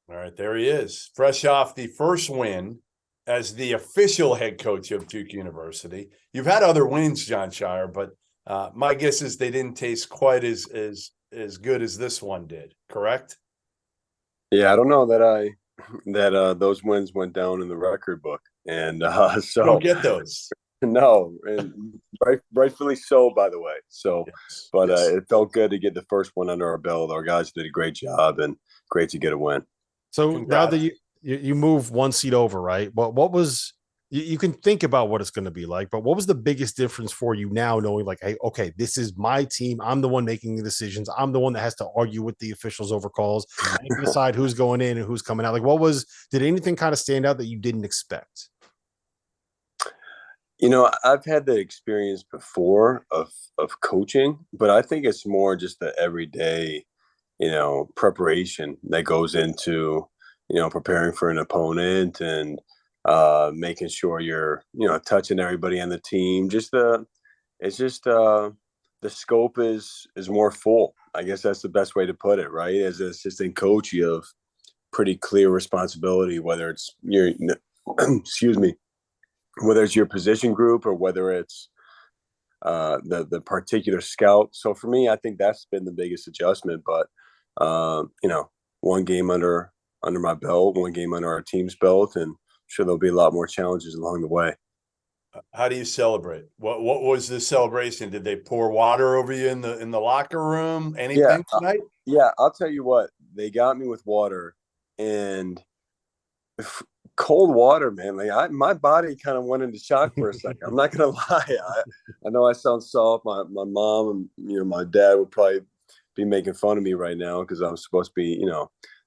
All right, there he is, fresh off the first win as the official head coach of Duke University. You've had other wins, Jon Scheyer, but my guess is they didn't taste quite as good as this one did. Correct? Yeah, I don't know that those wins went down in the record book, and You don't so get those. no, and rightfully so, by the way. So, Yes. but Yes. it felt good to get the first one under our belt. Our guys did a great job, and great to get a win. So now that Congrats. you move one seat over, right? What was you can think about what it's going to be like, but what was the biggest difference for you now, knowing like, hey, okay, this is my team. I'm the one making the decisions. I'm the one that has to argue with the officials over calls. I can decide who's going in and who's coming out. Like, did anything kind of stand out that you didn't expect? I've had the experience before of coaching, but I think it's more just the everyday, preparation that goes into, preparing for an opponent and making sure you're, touching everybody on the team. It's just the scope is more full. I guess that's the best way to put it, right? As an assistant coach, you have pretty clear responsibility, whether it's your, excuse me, whether it's your position group or whether it's the particular scout. So for me, I think that's been the biggest adjustment. But one game under my belt, one game under our team's belt, and I'm sure there'll be a lot more challenges along the way. How do you celebrate? What was the celebration? Did they pour water over you in the locker room? Yeah, Anything tonight? yeah. I'll tell you what, they got me with water and cold water, man. Like my body kind of went into shock for a second. I'm not gonna lie. I know I sound soft. My mom and my dad would probably be making fun of me right now because I'm supposed to be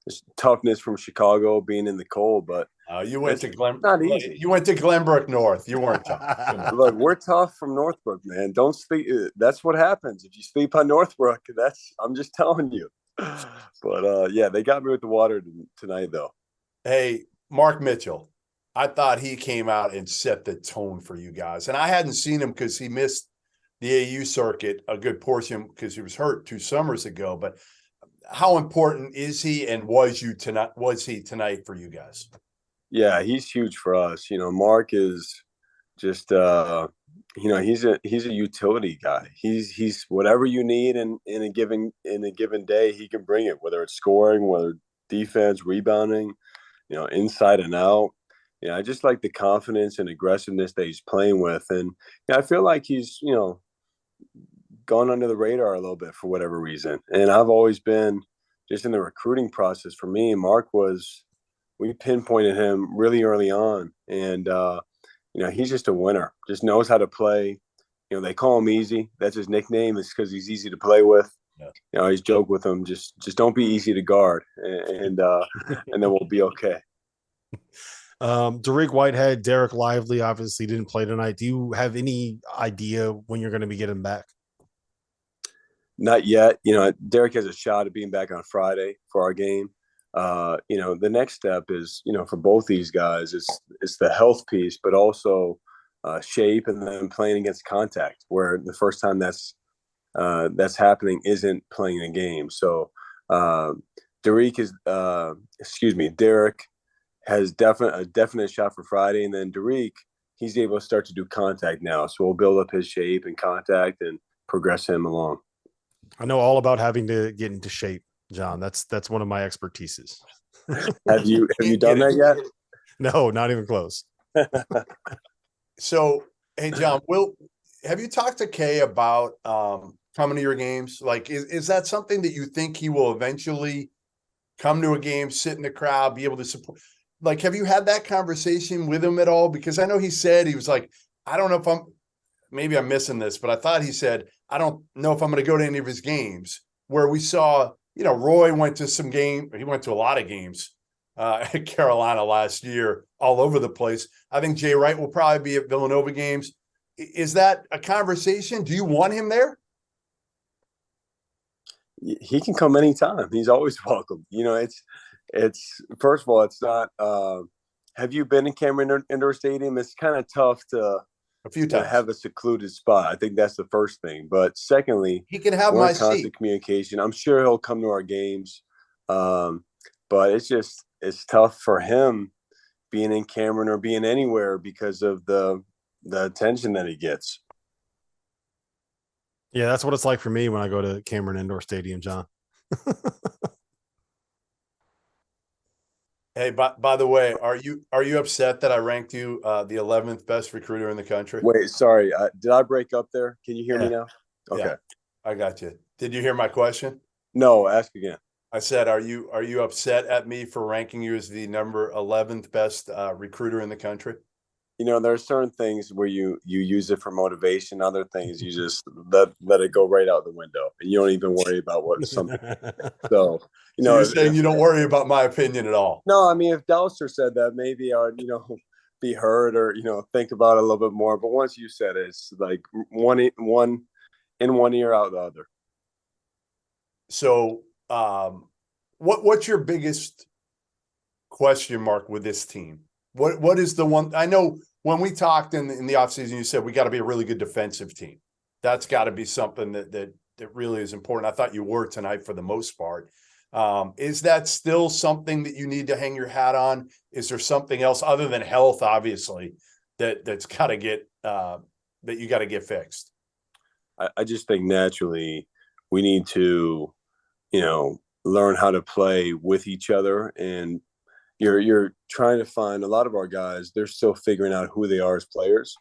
this toughness from Chicago being in the cold, but You went to not easy. You went to Glenbrook North. You weren't tough. Look, we're tough from Northbrook, man. Don't sleep. That's what happens if you sleep on Northbrook. I'm just telling you. But yeah, they got me with the water tonight, though. Hey, Mark Mitchell, I thought he came out and set the tone for you guys. And I hadn't seen him because he missed the AU circuit a good portion because he was hurt 2 summers ago. But how important is he and was he tonight for you guys? Yeah, he's huge for us. Mark is just he's a utility guy. He's whatever you need in a given day, he can bring it, whether it's scoring, whether defense, rebounding, inside and out. I just like the confidence and aggressiveness that he's playing with. And I feel like he's, gone under the radar a little bit for whatever reason. And I've always been just in the recruiting process for me. We pinpointed him really early on. And, he's just a winner, just knows how to play. They call him Easy. That's his nickname. It's because he's easy to play with. Yeah. I always joke with him, just don't be easy to guard, and then we'll be okay. Dariq, Whitehead, Dereck Lively obviously didn't play tonight. Do you have any idea when you're going to be getting back? Not yet. Dariq has a shot at being back on Friday for our game. The next step is, for both these guys, it's the health piece, but also shape, and then playing against contact, where the first time that's happening isn't playing a game. So Dereck has a definite shot for Friday, and then Dariq, he's able to start to do contact now. So we'll build up his shape and contact and progress him along. I know all about having to get into shape, Jon. That's one of my expertises. Have you done that yet? No, not even close. So, hey, Jon, have you talked to Kay about coming to your games? Like, is that something that you think he will eventually come to a game, sit in the crowd, be able to support? Like, have you had that conversation with him at all? Because I know he said, he was like, I don't know if maybe I'm missing this, but I thought he said, I don't know if I'm going to go to any of his games, where we saw, Roy went to some game. He went to a lot of games at Carolina last year, all over the place. I think Jay Wright will probably be at Villanova games. Is that a conversation? Do you want him there? He can come anytime. He's always welcome. It's first of all, it's not. Have you been in Cameron Indoor Stadium? It's kind of tough to a few times have a secluded spot. I think that's the first thing. But secondly, he can have we're my in constant seat. communication. I'm sure he'll come to our games. But it's just, it's tough for him being in Cameron or being anywhere because of the attention that he gets. Yeah, that's what it's like for me when I go to Cameron Indoor Stadium, John. Hey, by the way, are you upset that I ranked you the 11th best recruiter in the country? Wait, sorry. Did I break up there? Can you hear me Yeah. now? Okay. Yeah, I got you. Did you hear my question? No, ask again. I said, are you upset at me for ranking you as the number 11th best recruiter in the country? There are certain things where you use it for motivation. Other things you just let it go right out the window, and you don't even worry about what something. So, So you're saying you don't worry about my opinion at all? No, I mean, if Dowser said that, maybe I would, be heard or think about it a little bit more. But once you said it, it's like one in one ear, out the other. So, what's your biggest question mark with this team? What is the one? I know when we talked in the offseason, you said we got to be a really good defensive team. That's got to be something that really is important. I thought you were tonight for the most part. Is that still something that you need to hang your hat on? Is there something else other than health, obviously, that's got to get that you got to get fixed? I just think naturally we need to, learn how to play with each other. And you're trying to find a lot of our guys, they're still figuring out who they are as players.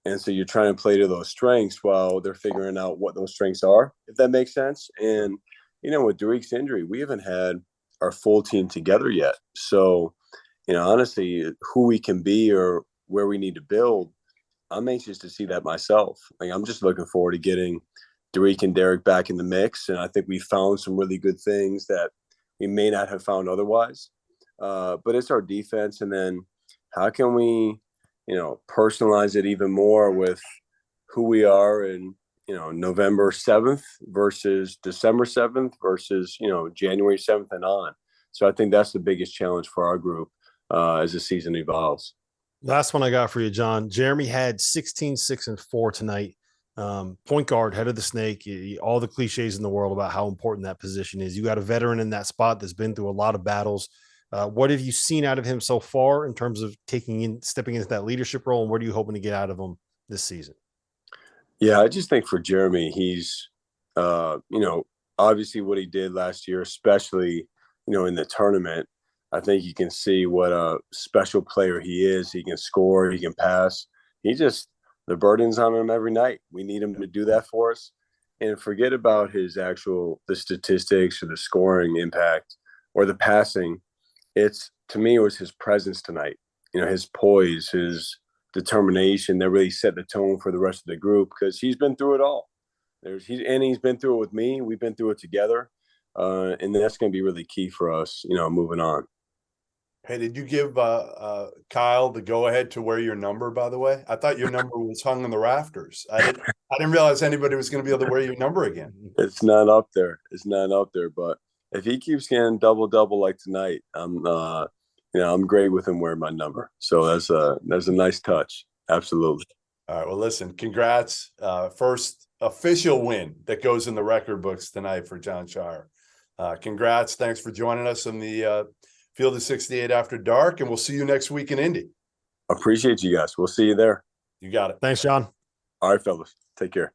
And so you're trying to play to those strengths while they're figuring out what those strengths are, if that makes sense. And, with Dariq's injury, we haven't had our full team together yet. So, honestly, who we can be or where we need to build, I'm anxious to see that myself. Like, I'm just looking forward to getting Dariq and Dereck back in the mix. And I think we found some really good things that we may not have found otherwise. But it's our defense. And then how can we, personalize it even more with who we are and, November 7th versus December 7th versus, January 7th and on. So I think that's the biggest challenge for our group as the season evolves. Last one I got for you, John. Jeremy had 16, 6, and 4 tonight. Point guard, head of the snake, all the cliches in the world about how important that position is. You got a veteran in that spot that's been through a lot of battles. What have you seen out of him so far in terms of stepping into that leadership role, and what are you hoping to get out of him this season? Yeah, I just think for Jeremy, he's, obviously what he did last year, especially, in the tournament. I think you can see what a special player he is. He can score, he can pass. The burden's on him every night. We need him to do that for us. And forget about the statistics or the scoring impact or the passing. To me, it was his presence tonight. His poise, his determination that really set the tone for the rest of the group because he's been through it all. He's been through it with me. We've been through it together. And that's going to be really key for us, moving on. Hey, did you give Kyle the go-ahead to wear your number, by the way? I thought your number was hung in the rafters. I didn't realize anybody was going to be able to wear your number again. It's not up there. But if he keeps getting double like tonight, I'm great with him wearing my number. So that's a nice touch. Absolutely. All right. Well, listen, congrats. First official win that goes in the record books tonight for Jon Scheyer. Congrats. Thanks for joining us on the Field of 68 After Dark, and we'll see you next week in Indy. Appreciate you guys. We'll see you there. You got it. Thanks, John. All right, fellas. Take care.